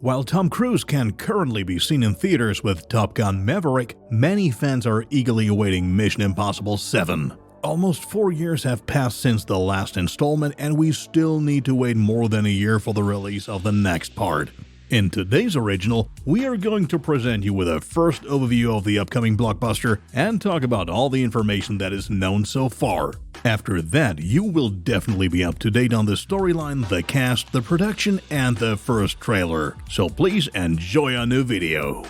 While Tom Cruise can currently be seen in theaters with Top Gun: Maverick, many fans are eagerly awaiting Mission Impossible 7. Almost 4 years have passed since the last installment, and we still need to wait more than a year for the release of the next part. In today's original, we are going to present you with a first overview of the upcoming blockbuster and talk about all the information that is known so far. After that, you will definitely be up to date on the storyline, the cast, the production, and the first trailer. So please enjoy our new video.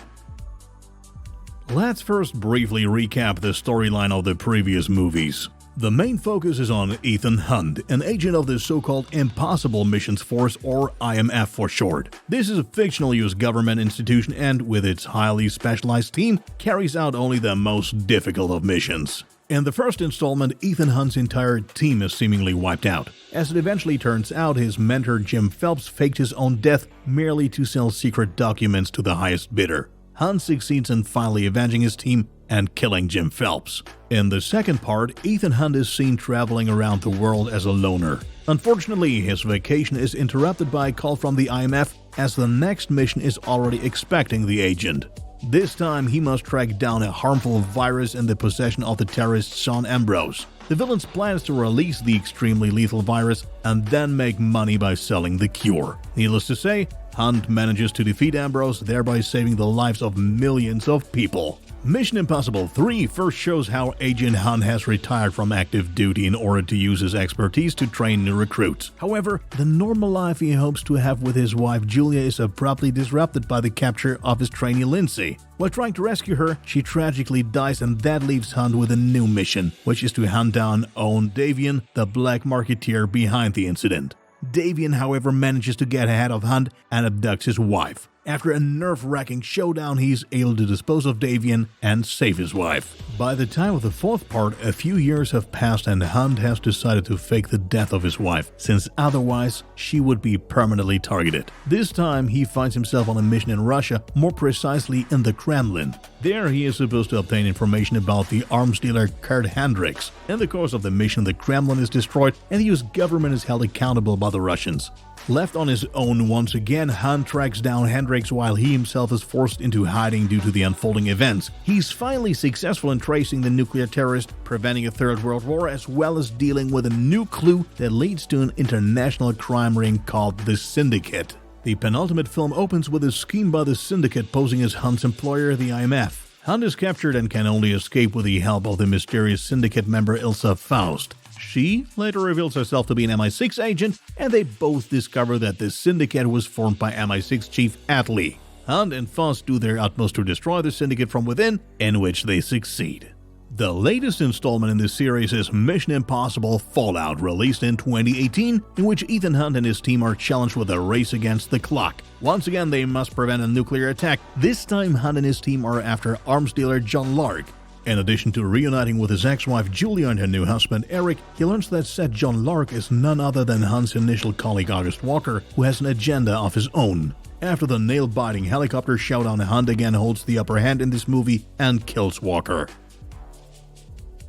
Let's first briefly recap the storyline of the previous movies. The main focus is on Ethan Hunt, an agent of the so-called Impossible Missions Force, or IMF for short. This is a fictional US government institution and, with its highly specialized team, carries out only the most difficult of missions. In the first installment, Ethan Hunt's entire team is seemingly wiped out. As it eventually turns out, his mentor Jim Phelps faked his own death merely to sell secret documents to the highest bidder. Hunt succeeds in finally avenging his team and killing Jim Phelps. In the second part, Ethan Hunt is seen traveling around the world as a loner. Unfortunately, his vacation is interrupted by a call from the IMF, as the next mission is already expecting the agent. This time, he must track down a harmful virus in the possession of the terrorist Sean Ambrose. The villain's plan is to release the extremely lethal virus and then make money by selling the cure. Needless to say, Hunt manages to defeat Ambrose, thereby saving the lives of millions of people. Mission Impossible 3 first shows how Agent Hunt has retired from active duty in order to use his expertise to train new recruits. However, the normal life he hopes to have with his wife Julia is abruptly disrupted by the capture of his trainee Lindsay. While trying to rescue her, she tragically dies, and that leaves Hunt with a new mission, which is to hunt down Owen Davian, the black marketeer behind the incident. Davian, however, manages to get ahead of Hunt and abducts his wife. After a nerve-wracking showdown, he's able to dispose of Davian and save his wife. By the time of the fourth part, a few years have passed and Hunt has decided to fake the death of his wife, since otherwise she would be permanently targeted. This time, he finds himself on a mission in Russia, more precisely in the Kremlin. There, he is supposed to obtain information about the arms dealer Kurt Hendricks. In the course of the mission, the Kremlin is destroyed and the US government is held accountable by the Russians. Left on his own once again, Hunt tracks down Hendricks while he himself is forced into hiding due to the unfolding events. He's finally successful in tracing the nuclear terrorist, preventing a third world war, as well as dealing with a new clue that leads to an international crime ring called the Syndicate. The penultimate film opens with a scheme by the Syndicate posing as Hunt's employer, the IMF. Hunt is captured and can only escape with the help of the mysterious Syndicate member Ilsa Faust. She later reveals herself to be an MI6 agent, and they both discover that the Syndicate was formed by MI6 chief Atlee. Hunt and Faust do their utmost to destroy the Syndicate from within, in which they succeed. The latest installment in this series is Mission Impossible Fallout, released in 2018, in which Ethan Hunt and his team are challenged with a race against the clock. Once again, they must prevent a nuclear attack. This time, Hunt and his team are after arms dealer John Lark. In addition to reuniting with his ex-wife Julia and her new husband Eric, he learns that said John Lark is none other than Hunt's initial colleague August Walker, who has an agenda of his own. After the nail-biting helicopter showdown, Hunt again holds the upper hand in this movie and kills Walker.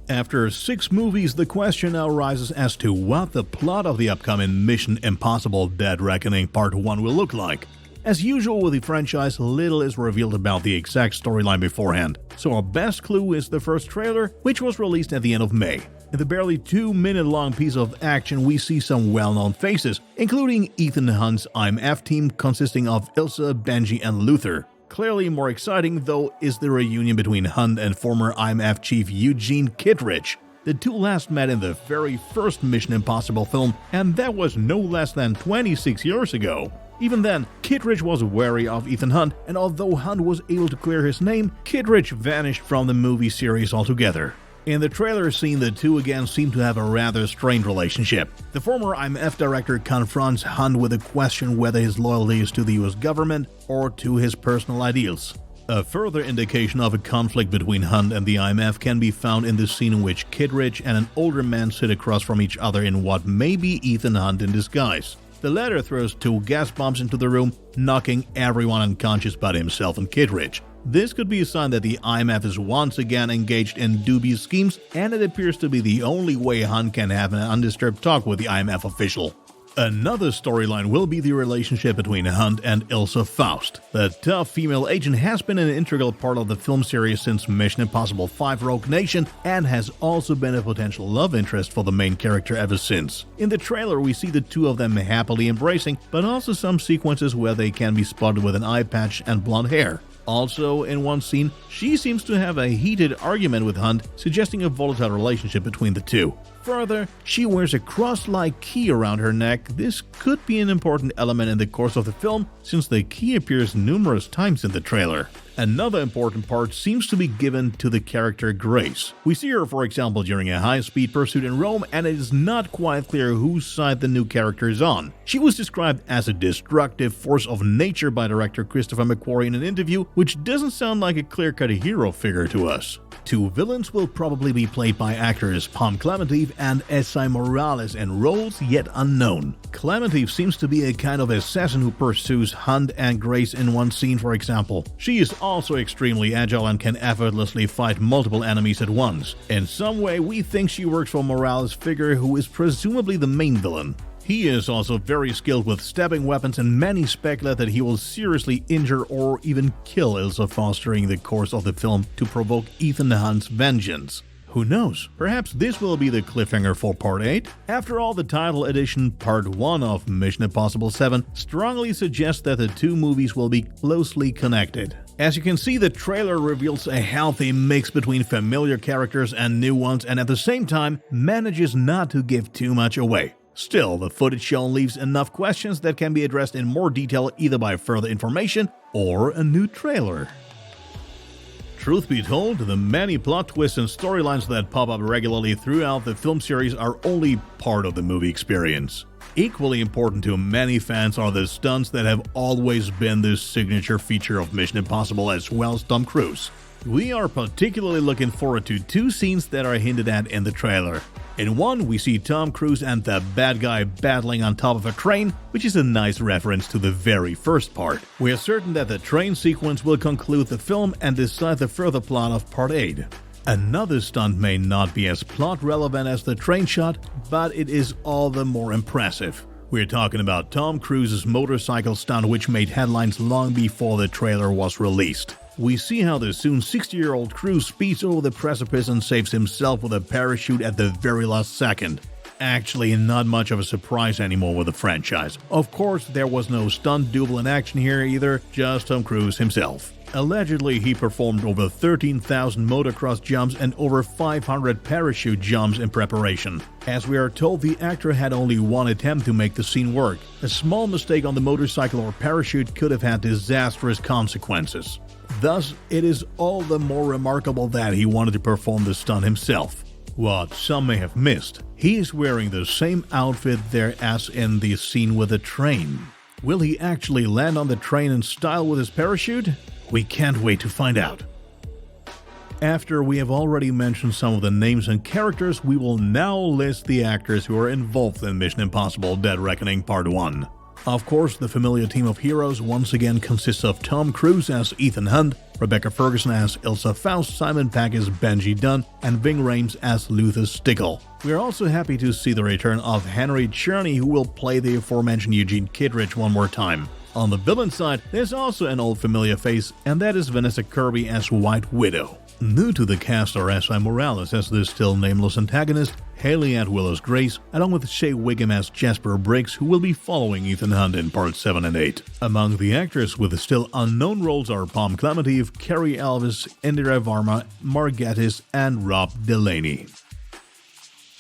After 6 movies, the question now arises as to what the plot of the upcoming Mission Impossible Dead Reckoning Part 1 will look like. As usual with the franchise, little is revealed about the exact storyline beforehand, so our best clue is the first trailer, which was released at the end of May. In the barely 2-minute-long piece of action, we see some well-known faces, including Ethan Hunt's IMF team consisting of Ilsa, Benji, and Luther. Clearly more exciting, though, is the reunion between Hunt and former IMF chief Eugene Kittredge. The two last met in the very first Mission Impossible film, and that was no less than 26 years ago. Even then, Kittredge was wary of Ethan Hunt, and although Hunt was able to clear his name, Kittredge vanished from the movie series altogether. In the trailer scene, the two again seem to have a rather strained relationship. The former IMF director confronts Hunt with a question whether his loyalty is to the US government or to his personal ideals. A further indication of a conflict between Hunt and the IMF can be found in the scene in which Kittredge and an older man sit across from each other in what may be Ethan Hunt in disguise. The latter throws 2 gas bombs into the room, knocking everyone unconscious but himself and Kittredge. This could be a sign that the IMF is once again engaged in dubious schemes, and it appears to be the only way Hunt can have an undisturbed talk with the IMF official. Another storyline will be the relationship between Hunt and Ilsa Faust. The tough female agent has been an integral part of the film series since Mission Impossible 5 Rogue Nation and has also been a potential love interest for the main character ever since. In the trailer, we see the two of them happily embracing, but also some sequences where they can be spotted with an eye patch and blonde hair. Also, in one scene, she seems to have a heated argument with Hunt, suggesting a volatile relationship between the two. Further, she wears a cross-like key around her neck. This could be an important element in the course of the film, since the key appears numerous times in the trailer. Another important part seems to be given to the character Grace. We see her, for example, during a high-speed pursuit in Rome, and it is not quite clear whose side the new character is on. She was described as a destructive force of nature by director Christopher McQuarrie in an interview, which doesn't sound like a clear-cut hero figure to us. Two villains will probably be played by actors Pom Klementieff and Esai Morales in roles yet unknown. Klementieff seems to be a kind of assassin who pursues Hunt and Grace in one scene, for example. She is also extremely agile and can effortlessly fight multiple enemies at once. In some way, we think she works for Morales' figure, who is presumably the main villain. He is also very skilled with stabbing weapons, and many speculate that he will seriously injure or even kill Ilsa Faust during the course of the film to provoke Ethan Hunt's vengeance. Who knows? Perhaps this will be the cliffhanger for Part 8? After all, the title edition Part 1 of Mission Impossible 7 strongly suggests that the two movies will be closely connected. As you can see, the trailer reveals a healthy mix between familiar characters and new ones, and at the same time manages not to give too much away. Still, the footage shown leaves enough questions that can be addressed in more detail either by further information or a new trailer. Truth be told, the many plot twists and storylines that pop up regularly throughout the film series are only part of the movie experience. Equally important to many fans are the stunts that have always been the signature feature of Mission Impossible, as well as Tom Cruise. We are particularly looking forward to two scenes that are hinted at in the trailer. In one, we see Tom Cruise and the bad guy battling on top of a train, which is a nice reference to the very first part. We are certain that the train sequence will conclude the film and decide the further plot of Part 8. Another stunt may not be as plot relevant as the train shot, but it is all the more impressive. We're talking about Tom Cruise's motorcycle stunt, which made headlines long before the trailer was released. We see how the soon 60-year-old Cruise speeds over the precipice and saves himself with a parachute at the very last second. Actually, not much of a surprise anymore with the franchise. Of course, there was no stunt double in action here either, just Tom Cruise himself. Allegedly, he performed over 13,000 motocross jumps and over 500 parachute jumps in preparation. As we are told, the actor had only one attempt to make the scene work. A small mistake on the motorcycle or parachute could have had disastrous consequences. Thus, it is all the more remarkable that he wanted to perform the stunt himself. What some may have missed, he is wearing the same outfit there as in the scene with the train. Will he actually land on the train in style with his parachute? We can't wait to find out. After we have already mentioned some of the names and characters, we will now list the actors who are involved in Mission Impossible Dead Reckoning Part 1. Of course, the familiar team of heroes once again consists of Tom Cruise as Ethan Hunt, Rebecca Ferguson as Ilsa Faust, Simon Pegg as Benji Dunn, and Ving Rhames as Luther Stickle. We are also happy to see the return of Henry Czerny, who will play the aforementioned Eugene Kittredge one more time. On the villain side, there's also an old familiar face, and that is Vanessa Kirby as White Widow. New to the cast are Esai Morales as the still nameless antagonist, Haley Atwell as Grace, along with Shea Wiggum as Jasper Briggs, who will be following Ethan Hunt in Parts 7 and 8. Among the actors with still unknown roles are Pom Klementieff, Carrie Elvis, Indira Varma, Mark Gatiss, and Rob Delaney.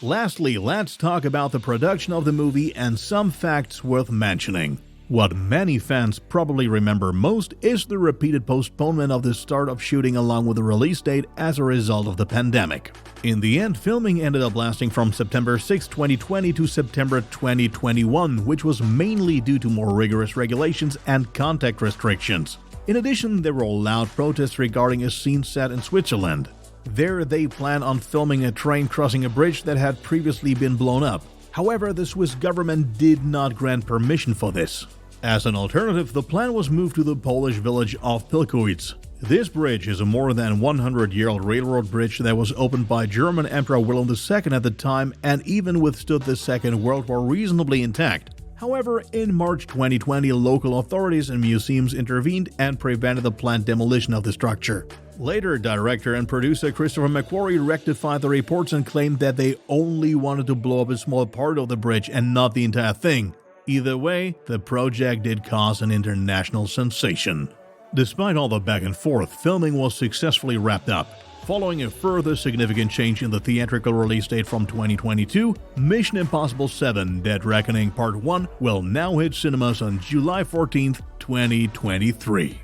Lastly, let's talk about the production of the movie and some facts worth mentioning. What many fans probably remember most is the repeated postponement of the start of shooting along with the release date as a result of the pandemic. In the end, filming ended up lasting from September 6, 2020 to September 2021, which was mainly due to more rigorous regulations and contact restrictions. In addition, there were loud protests regarding a scene set in Switzerland. There, they plan on filming a train crossing a bridge that had previously been blown up. However, the Swiss government did not grant permission for this. As an alternative, the plan was moved to the Polish village of Pilkowitz. This bridge is a more than 100-year-old railroad bridge that was opened by German Emperor Wilhelm II at the time and even withstood the Second World War reasonably intact. However, in March 2020, local authorities and museums intervened and prevented the planned demolition of the structure. Later, director and producer Christopher McQuarrie rectified the reports and claimed that they only wanted to blow up a small part of the bridge and not the entire thing. Either way, the project did cause an international sensation. Despite all the back and forth, filming was successfully wrapped up. Following a further significant change in the theatrical release date from 2022, Mission Impossible 7: Dead Reckoning Part 1 will now hit cinemas on July 14, 2023.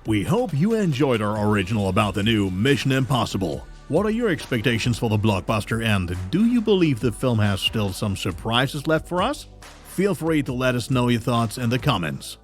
We hope you enjoyed our original about the new Mission Impossible. What are your expectations for the blockbuster, and do you believe the film has still some surprises left for us? Feel free to let us know your thoughts in the comments.